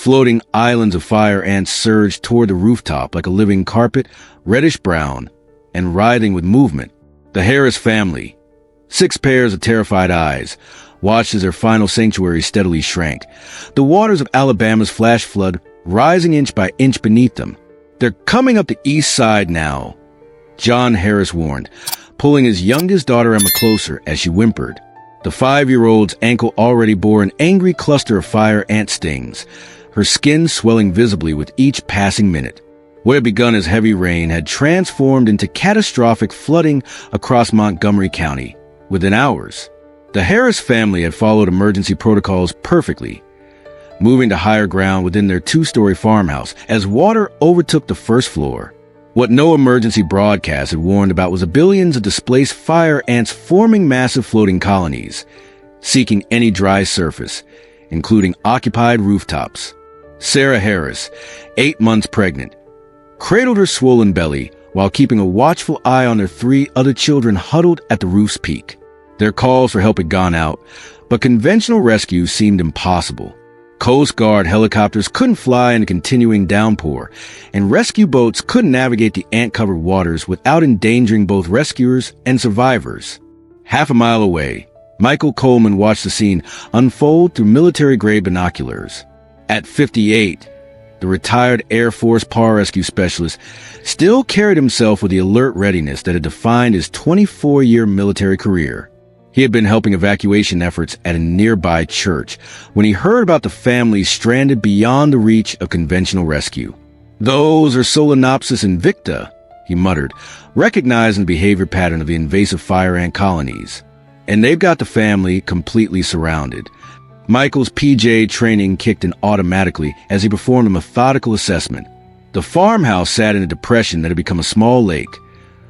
Floating islands of fire ants surged toward the rooftop like a living carpet, reddish-brown, and writhing with movement. The Harris family, 6 pairs of terrified eyes, watched as their final sanctuary steadily shrank. The waters of Alabama's flash flood rising inch by inch beneath them. "They're coming up the east side now," John Harris warned, pulling his youngest daughter Emma closer as she whimpered. The 5-year-old's ankle already bore an angry cluster of fire ant stings, her skin swelling visibly with each passing minute. What had begun as heavy rain had transformed into catastrophic flooding across Montgomery County within hours. The Harris family had followed emergency protocols perfectly, moving to higher ground within their 2-story farmhouse as water overtook the first floor. What no emergency broadcast had warned about was the billions of displaced fire ants forming massive floating colonies, seeking any dry surface, including occupied rooftops. Sarah Harris, 8 months pregnant, cradled her swollen belly while keeping a watchful eye on their 3 other children huddled at the roof's peak. Their calls for help had gone out, but conventional rescue seemed impossible. Coast Guard helicopters couldn't fly in the continuing downpour, and rescue boats couldn't navigate the ant-covered waters without endangering both rescuers and survivors. Half a mile away, Michael Coleman watched the scene unfold through military-grade binoculars. At 58, the retired Air Force Pararescue specialist still carried himself with the alert readiness that had defined his 24-year military career. He had been helping evacuation efforts at a nearby church when he heard about the families stranded beyond the reach of conventional rescue. "Those are Solenopsis invicta," he muttered, recognizing the behavior pattern of the invasive fire ant colonies. "And they've got the family completely surrounded." Michael's PJ training kicked in automatically as he performed a methodical assessment. The farmhouse sat in a depression that had become a small lake,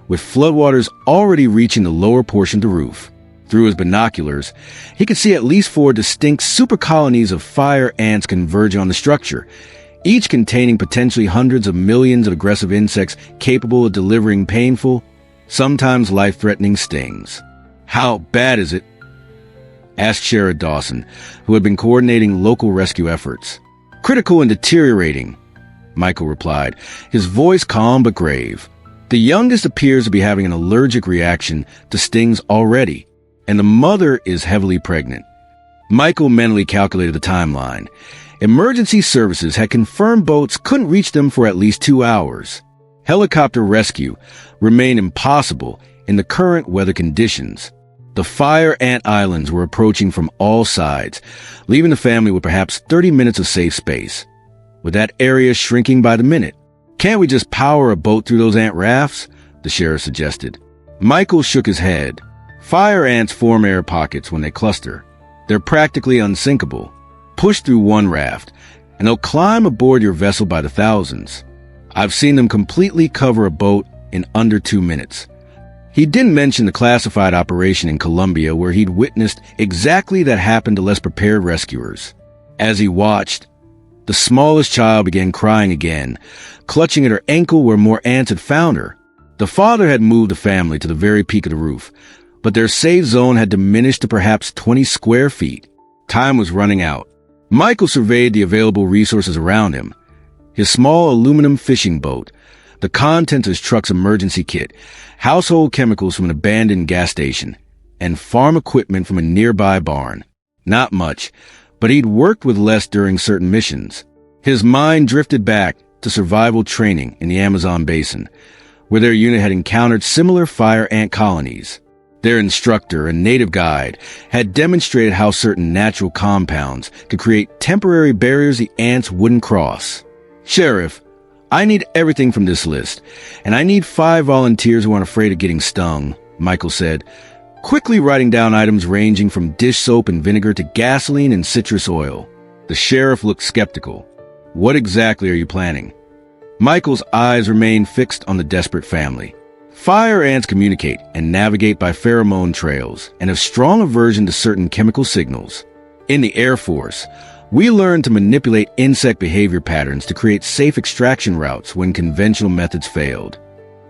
with floodwaters already reaching the lower portion of the roof. Through his binoculars, he could see at least 4 distinct super colonies of fire ants converging on the structure, each containing potentially hundreds of millions of aggressive insects capable of delivering painful, sometimes life-threatening stings. "How bad is it?" asked Sheriff Dawson, who had been coordinating local rescue efforts. "Critical and deteriorating," Michael replied, his voice calm but grave. "The youngest appears to be having an allergic reaction to stings already, and the mother is heavily pregnant." Michael mentally calculated the timeline. Emergency services had confirmed boats couldn't reach them for at least 2 hours. Helicopter rescue remained impossible in the current weather conditions. The fire ant islands were approaching from all sides, leaving the family with perhaps 30 minutes of safe space, with that area shrinking by the minute. "Can't we just power a boat through those ant rafts?" the sheriff suggested. Michael shook his head. Fire ants form air pockets when they cluster. They're practically unsinkable. Push through one raft, and they'll climb aboard your vessel by the thousands. I've seen them completely cover a boat in under 2 minutes. He didn't mention the classified operation in Colombia where he'd witnessed exactly that happen to less prepared rescuers. As he watched, the smallest child began crying again, clutching at her ankle where more ants had found her. The father had moved the family to the very peak of the roof, but their safe zone had diminished to perhaps 20 square feet. Time was running out. Michael surveyed the available resources around him. His small aluminum fishing boat, the contents of his truck's emergency kit, household chemicals from an abandoned gas station, and farm equipment from a nearby barn. Not much, but he'd worked with less during certain missions. His mind drifted back to survival training in the Amazon basin, where their unit had encountered similar fire ant colonies. Their instructor, a native guide, had demonstrated how certain natural compounds could create temporary barriers the ants wouldn't cross. "Sheriff, I need everything from this list, and I need 5 volunteers who aren't afraid of getting stung," Michael said, quickly writing down items ranging from dish soap and vinegar to gasoline and citrus oil. The sheriff looked skeptical. "What exactly are you planning?" Michael's eyes remained fixed on the desperate family. Fire ants communicate and navigate by pheromone trails and have strong aversion to certain chemical signals. In the Air Force, we learned to manipulate insect behavior patterns to create safe extraction routes when conventional methods failed.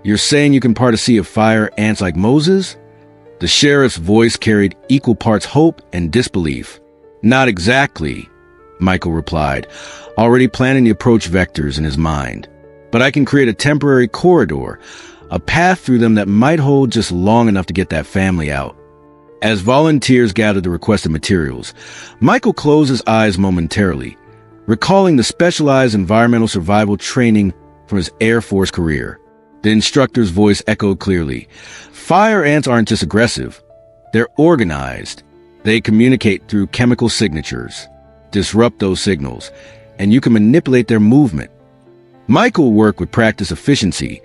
"You're saying you can part a sea of fire ants like Moses?" The sheriff's voice carried equal parts hope and disbelief. "Not exactly," Michael replied, already planning the approach vectors in his mind. But I can create a temporary corridor, a path through them that might hold just long enough to get that family out. As volunteers gathered the requested materials, Michael closed his eyes momentarily, recalling the specialized environmental survival training from his Air Force career. The instructor's voice echoed clearly. Fire ants aren't just aggressive. They're organized. They communicate through chemical signatures. Disrupt those signals, and you can manipulate their movement. Michael worked with practice efficiency,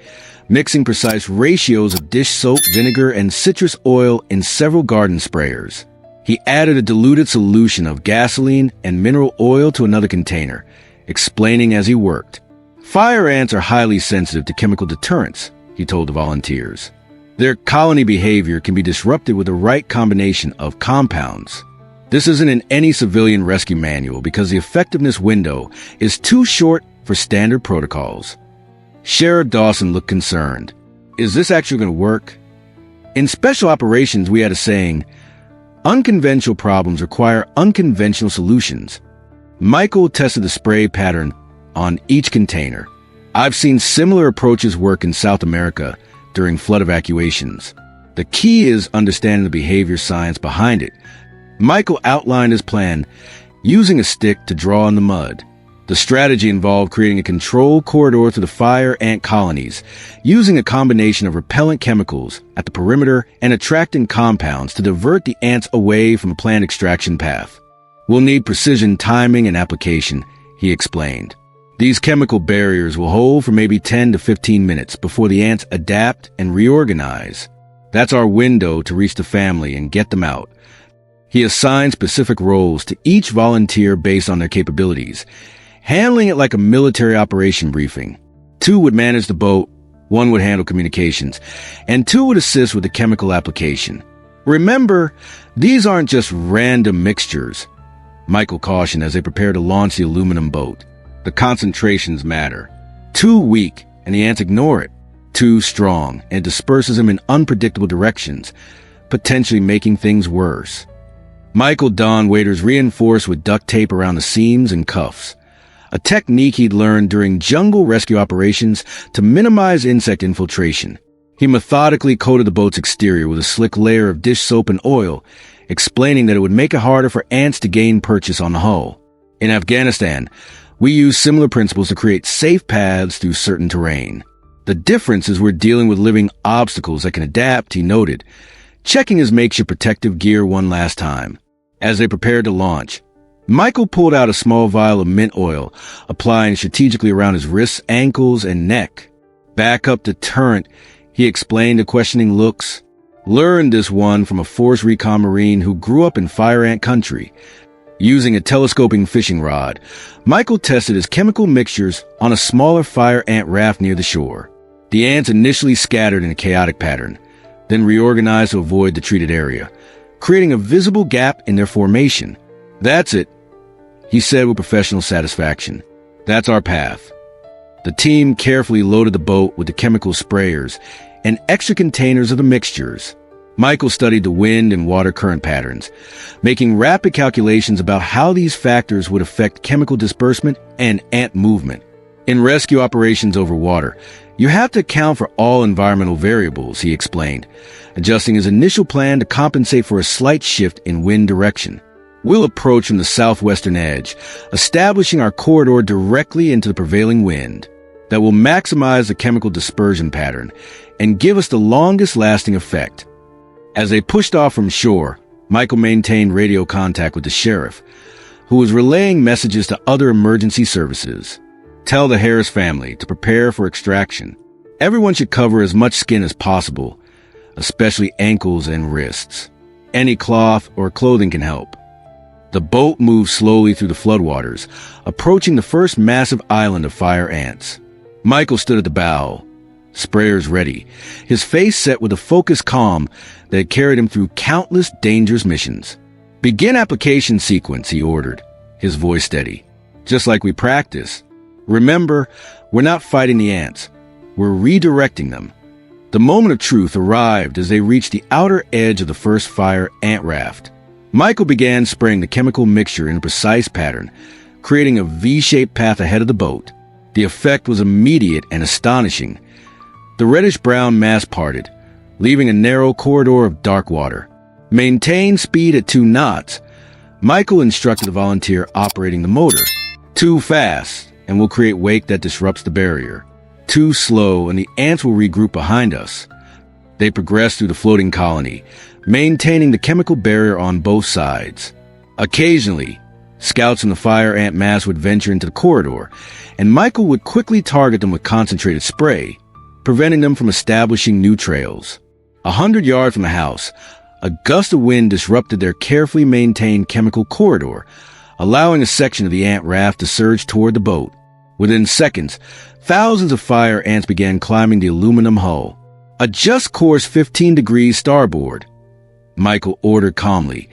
mixing precise ratios of dish soap, vinegar, and citrus oil in several garden sprayers. He added a diluted solution of gasoline and mineral oil to another container, explaining as he worked. Fire ants are highly sensitive to chemical deterrents, he told the volunteers. Their colony behavior can be disrupted with the right combination of compounds. This isn't in any civilian rescue manual because the effectiveness window is too short for standard protocols. Sheriff Dawson looked concerned. Is this actually going to work? In special operations, we had a saying, unconventional problems require unconventional solutions. Michael tested the spray pattern on each container. I've seen similar approaches work in South America during flood evacuations. The key is understanding the behavior science behind it. Michael outlined his plan, using a stick to draw in the mud. The strategy involved creating a controlled corridor through the fire ant colonies, using a combination of repellent chemicals at the perimeter and attracting compounds to divert the ants away from the planned extraction path. We'll need precision timing and application, he explained. These chemical barriers will hold for maybe 10 to 15 minutes before the ants adapt and reorganize. That's our window to reach the family and get them out. He assigned specific roles to each volunteer based on their capabilities, handling it like a military operation briefing. 2 would manage the boat, 1 would handle communications, and 2 would assist with the chemical application. Remember, these aren't just random mixtures, Michael cautioned as they prepared to launch the aluminum boat. The concentrations matter. 2 weak, and the ants ignore it. 2 strong, and disperses them in unpredictable directions, potentially making things worse. Michael donned waders reinforced with duct tape around the seams and cuffs, a technique he'd learned during jungle rescue operations to minimize insect infiltration. He methodically coated the boat's exterior with a slick layer of dish soap and oil, explaining that it would make it harder for ants to gain purchase on the hull. In Afghanistan, we use similar principles to create safe paths through certain terrain. The difference is we're dealing with living obstacles that can adapt, he noted, checking his makeshift protective gear one last time. As they prepared to launch, Michael pulled out a small vial of mint oil, applying strategically around his wrists, ankles, and neck. Backup deterrent, he explained to questioning looks. Learned this one from a Force Recon Marine who grew up in fire ant country. Using a telescoping fishing rod, Michael tested his chemical mixtures on a smaller fire ant raft near the shore. The ants initially scattered in a chaotic pattern, then reorganized to avoid the treated area, creating a visible gap in their formation. That's it, he said with professional satisfaction. That's our path. The team carefully loaded the boat with the chemical sprayers and extra containers of the mixtures. Michael studied the wind and water current patterns, making rapid calculations about how these factors would affect chemical disbursement and ant movement. In rescue operations over water, you have to account for all environmental variables, he explained, adjusting his initial plan to compensate for a slight shift in wind direction. We'll approach from the southwestern edge, establishing our corridor directly into the prevailing wind that will maximize the chemical dispersion pattern and give us the longest-lasting effect. As they pushed off from shore, Michael maintained radio contact with the sheriff, who was relaying messages to other emergency services. Tell the Harris family to prepare for extraction. Everyone should cover as much skin as possible, especially ankles and wrists. Any cloth or clothing can help. The boat moved slowly through the floodwaters, approaching the first massive island of fire ants. Michael stood at the bow, sprayers ready, his face set with a focused calm that had carried him through countless dangerous missions. Begin application sequence, he ordered, his voice steady. Just like we practice. Remember, we're not fighting the ants. We're redirecting them. The moment of truth arrived as they reached the outer edge of the first fire ant raft. Michael began spraying the chemical mixture in a precise pattern, creating a V-shaped path ahead of the boat. The effect was immediate and astonishing. The reddish-brown mass parted, leaving a narrow corridor of dark water. Maintain speed at 2 knots. Michael instructed the volunteer operating the motor. Too fast, and we'll create wake that disrupts the barrier. Too slow, and the ants will regroup behind us. They progressed through the floating colony, maintaining the chemical barrier on both sides. Occasionally, scouts in the fire ant mass would venture into the corridor, and Michael would quickly target them with concentrated spray, preventing them from establishing new trails. 100 yards from the house, a gust of wind disrupted their carefully maintained chemical corridor, allowing a section of the ant raft to surge toward the boat. Within seconds, thousands of fire ants began climbing the aluminum hull. Adjust course 15 degrees starboard, Michael ordered calmly,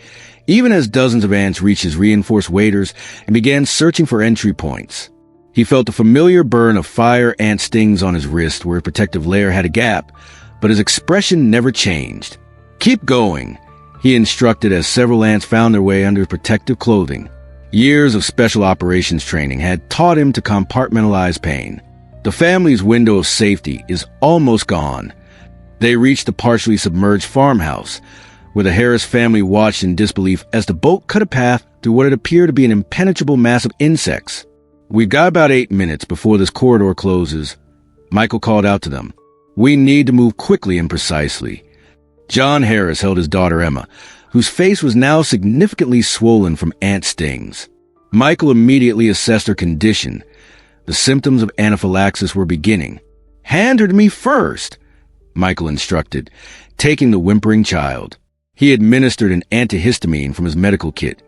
even as dozens of ants reached his reinforced waders and began searching for entry points. He felt the familiar burn of fire ant stings on his wrist where a protective layer had a gap, but his expression never changed. Keep going, he instructed as several ants found their way under protective clothing. Years of special operations training had taught him to compartmentalize pain. The family's window of safety is almost gone. They reached the partially submerged farmhouse, where the Harris family watched in disbelief as the boat cut a path through what had appeared to be an impenetrable mass of insects. We've got about 8 minutes before this corridor closes, Michael called out to them. We need to move quickly and precisely. John Harris held his daughter Emma, whose face was now significantly swollen from ant stings. Michael immediately assessed her condition. The symptoms of anaphylaxis were beginning. Hand her to me first, Michael instructed, taking the whimpering child. He administered an antihistamine from his medical kit,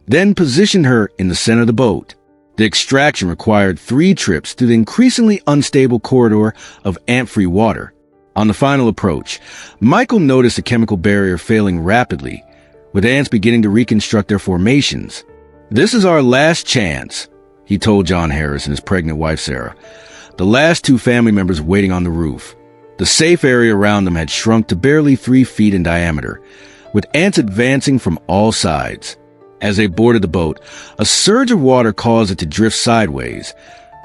then positioned her in the center of the boat. The extraction required 3 trips through the increasingly unstable corridor of ant-free water. On the final approach, Michael noticed the chemical barrier failing rapidly, with ants beginning to reconstruct their formations. This is our last chance, he told John Harris and his pregnant wife Sarah, the last 2 family members waiting on the roof. The safe area around them had shrunk to barely 3 feet in diameter, with ants advancing from all sides. As they boarded the boat, a surge of water caused it to drift sideways,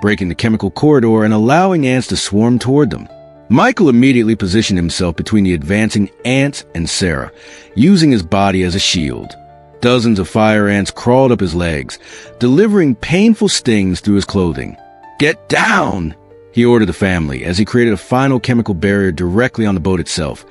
breaking the chemical corridor and allowing ants to swarm toward them. Michael immediately positioned himself between the advancing ants and Sarah, using his body as a shield. Dozens of fire ants crawled up his legs, delivering painful stings through his clothing. Get down, he ordered the family as he created a final chemical barrier directly on the boat itself,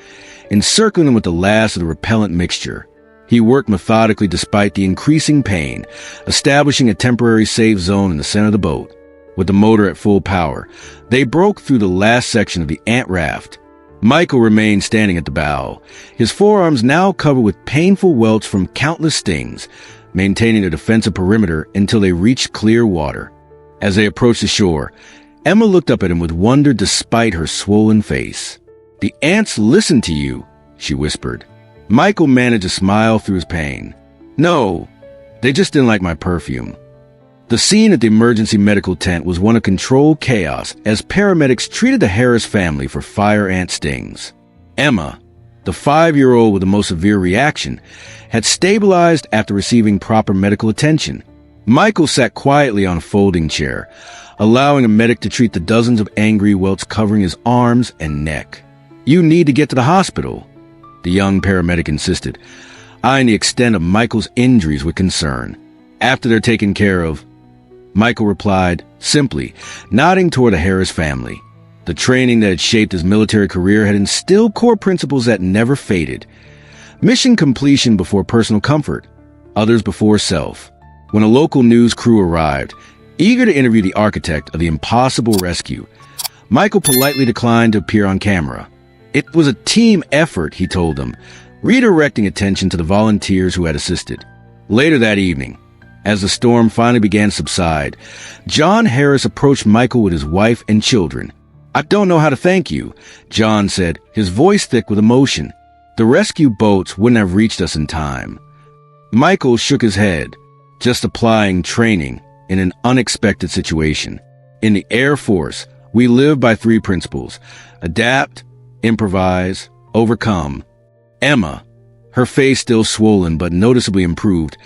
encircling them with the last of the repellent mixture. He worked methodically despite the increasing pain, establishing a temporary safe zone in the center of the boat. With the motor at full power, they broke through the last section of the ant raft. Michael remained standing at the bow, his forearms now covered with painful welts from countless stings, maintaining a defensive perimeter until they reached clear water. As they approached the shore, Emma looked up at him with wonder despite her swollen face. The ants listened to you, she whispered. Michael managed a smile through his pain. No, they just didn't like my perfume. The scene at the emergency medical tent was one of controlled chaos as paramedics treated the Harris family for fire ant stings. Emma, the 5-year-old with the most severe reaction, had stabilized after receiving proper medical attention. Michael sat quietly on a folding chair, allowing a medic to treat the dozens of angry welts covering his arms and neck. You need to get to the hospital, the young paramedic insisted, eyeing the extent of Michael's injuries with concern. After they're taken care of, Michael replied, simply, nodding toward the Harris family. The training that had shaped his military career had instilled core principles that never faded. Mission completion before personal comfort, others before self. When a local news crew arrived, eager to interview the architect of the impossible rescue, Michael politely declined to appear on camera. It was a team effort, he told them, redirecting attention to the volunteers who had assisted. Later that evening, as the storm finally began to subside, John Harris approached Michael with his wife and children. I don't know how to thank you, John said, his voice thick with emotion. The rescue boats wouldn't have reached us in time. Michael shook his head, just applying training in an unexpected situation. In the Air Force, we live by 3 principles: adapt, improvise, overcome. Emma, her face still swollen but noticeably improved,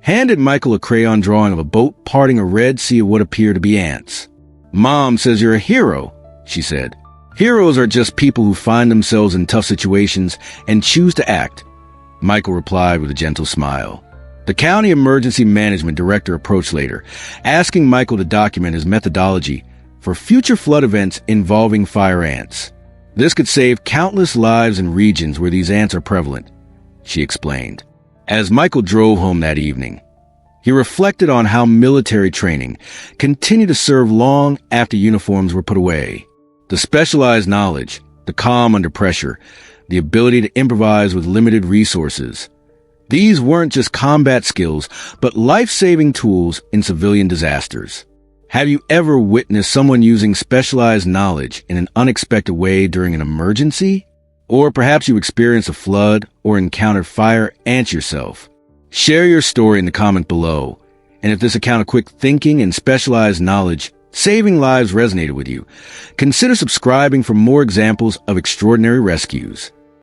handed Michael a crayon drawing of a boat parting a red sea of what appear to be ants. "Mom says you're a hero," she said. "Heroes are just people who find themselves in tough situations and choose to act," Michael replied with a gentle smile. The county emergency management director approached later, asking Michael to document his methodology for future flood events involving fire ants. "This could save countless lives in regions where these ants are prevalent," she explained. As Michael drove home that evening, he reflected on how military training continued to serve long after uniforms were put away. The specialized knowledge, the calm under pressure, the ability to improvise with limited resources. These weren't just combat skills, but life-saving tools in civilian disasters. Have you ever witnessed someone using specialized knowledge in an unexpected way during an emergency? Or perhaps you experienced a flood or encountered fire ants yourself. Share your story in the comment below. And if this account of quick thinking and specialized knowledge saving lives resonated with you, consider subscribing for more examples of extraordinary rescues.